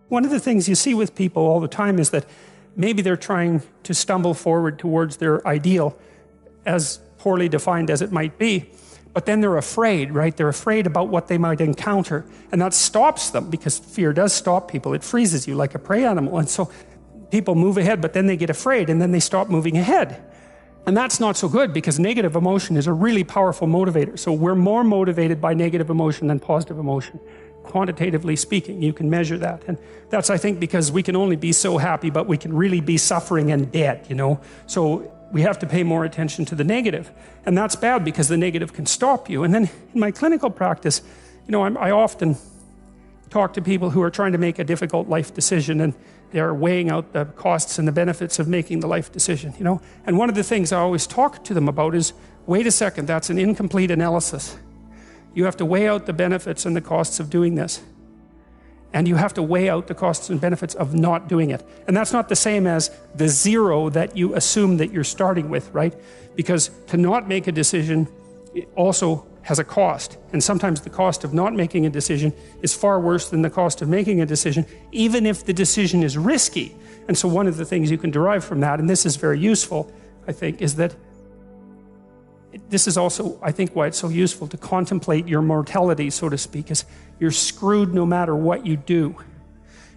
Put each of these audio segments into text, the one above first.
One of the things you see with people all the time is that maybe they're trying to stumble forward towards their ideal, as poorly defined as it might be, but then they're afraid, right? They're afraid about what they might encounter, and that stops them, because fear does stop people. It freezes you like a prey animal, and so people move ahead, but then they get afraid, and then they stop moving ahead. And that's not so good, because negative emotion is a really powerful motivator. So we're more motivated by negative emotion than positive emotion. Quantitatively speaking, you can measure that. And that's, I think, because we can only be so happy, but we can really be suffering and dead, you know? So we have to pay more attention to the negative. And that's bad, because the negative can stop you. And then in my clinical practice, you know, I often talk to people who are trying to make a difficult life decision, and they're weighing out the costs and the benefits of making the life decision, you know? And one of the things I always talk to them about is, wait a second, that's an incomplete analysis. You have to weigh out the benefits and the costs of doing this. And you have to weigh out the costs and benefits of not doing it. And that's not the same as the zero that you assume that you're starting with, right? Because to not make a decision also has a cost. And sometimes the cost of not making a decision is far worse than the cost of making a decision, even if the decision is risky. And so one of the things you can derive from that, and this is very useful, I think, is that this is also, I think, why it's so useful to contemplate your mortality, so to speak, is you're screwed no matter what you do.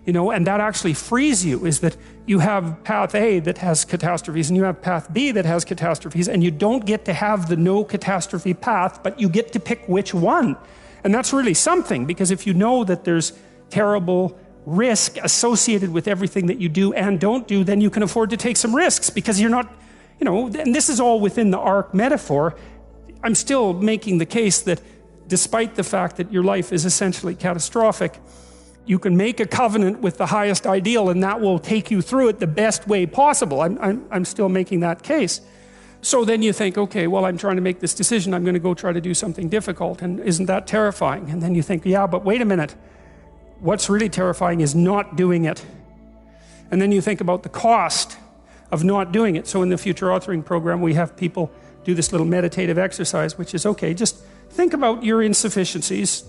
You know, and that actually frees you, is that you have path A that has catastrophes and you have path B that has catastrophes, and you don't get to have the no catastrophe path, but you get to pick which one. And that's really something, because if you know that there's terrible risk associated with everything that you do and don't do, then you can afford to take some risks, because you're not, you know, and this is all within the ark metaphor. I'm still making the case that despite the fact that your life is essentially catastrophic, you can make a covenant with the highest ideal, and that will take you through it the best way possible. I'm still making that case. So then you think, okay, well, I'm trying to make this decision. I'm going to go try to do something difficult, and isn't that terrifying? And then you think, yeah, but wait a minute. What's really terrifying is not doing it. And then you think about the cost of not doing it. So in the future authoring program, we have people do this little meditative exercise, which is, okay, just think about your insufficiencies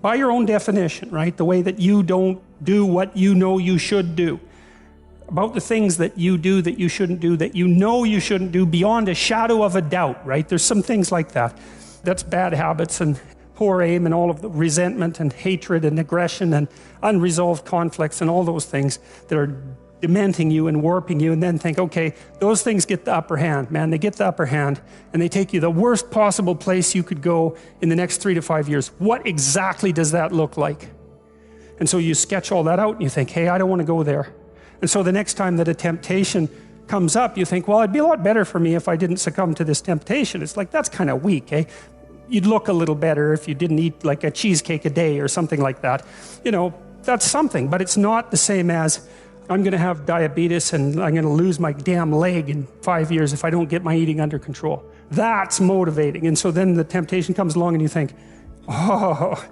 by your own definition, right? The way that you don't do what you know you should do. About the things that you do that you shouldn't do, that you know you shouldn't do beyond a shadow of a doubt, right? There's some things like that. That's bad habits and poor aim and all of the resentment and hatred and aggression and unresolved conflicts and all those things that are dementing you and warping you, and then think, okay, those things get the upper hand, man. They get the upper hand, and they take you the worst possible place you could go in the next 3 to 5 years. What exactly does that look like? And so you sketch all that out, and you think, hey, I don't want to go there. And so the next time that a temptation comes up, you think, well, it'd be a lot better for me if I didn't succumb to this temptation. It's like, that's kind of weak, eh? You'd look a little better if you didn't eat like a cheesecake a day or something like that. You know, that's something, but it's not the same as, I'm going to have diabetes and I'm going to lose my damn leg in 5 years if I don't get my eating under control. That's motivating. And so then the temptation comes along and you think, oh,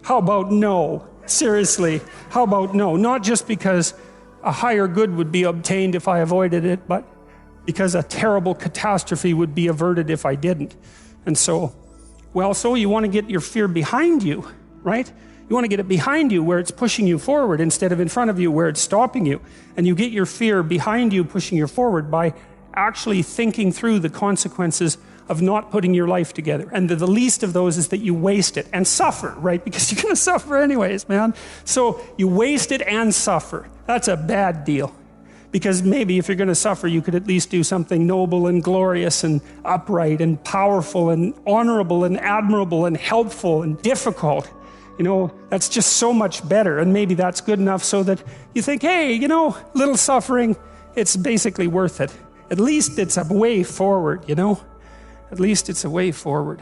how about no? Seriously, how about no? Not just because a higher good would be obtained if I avoided it, but because a terrible catastrophe would be averted if I didn't. And so, well, so you want to get your fear behind you, right? You want to get it behind you where it's pushing you forward instead of in front of you where it's stopping you. And you get your fear behind you, pushing you forward, by actually thinking through the consequences of not putting your life together. And the least of those is that you waste it and suffer, right? Because you're going to suffer anyways, man. So you waste it and suffer. That's a bad deal. Because maybe if you're going to suffer, you could at least do something noble and glorious and upright and powerful and honorable and admirable and helpful and difficult. You know, that's just so much better, and maybe that's good enough so that you think, hey, you know, little suffering, it's basically worth it. At least it's a way forward, you know? At least it's a way forward.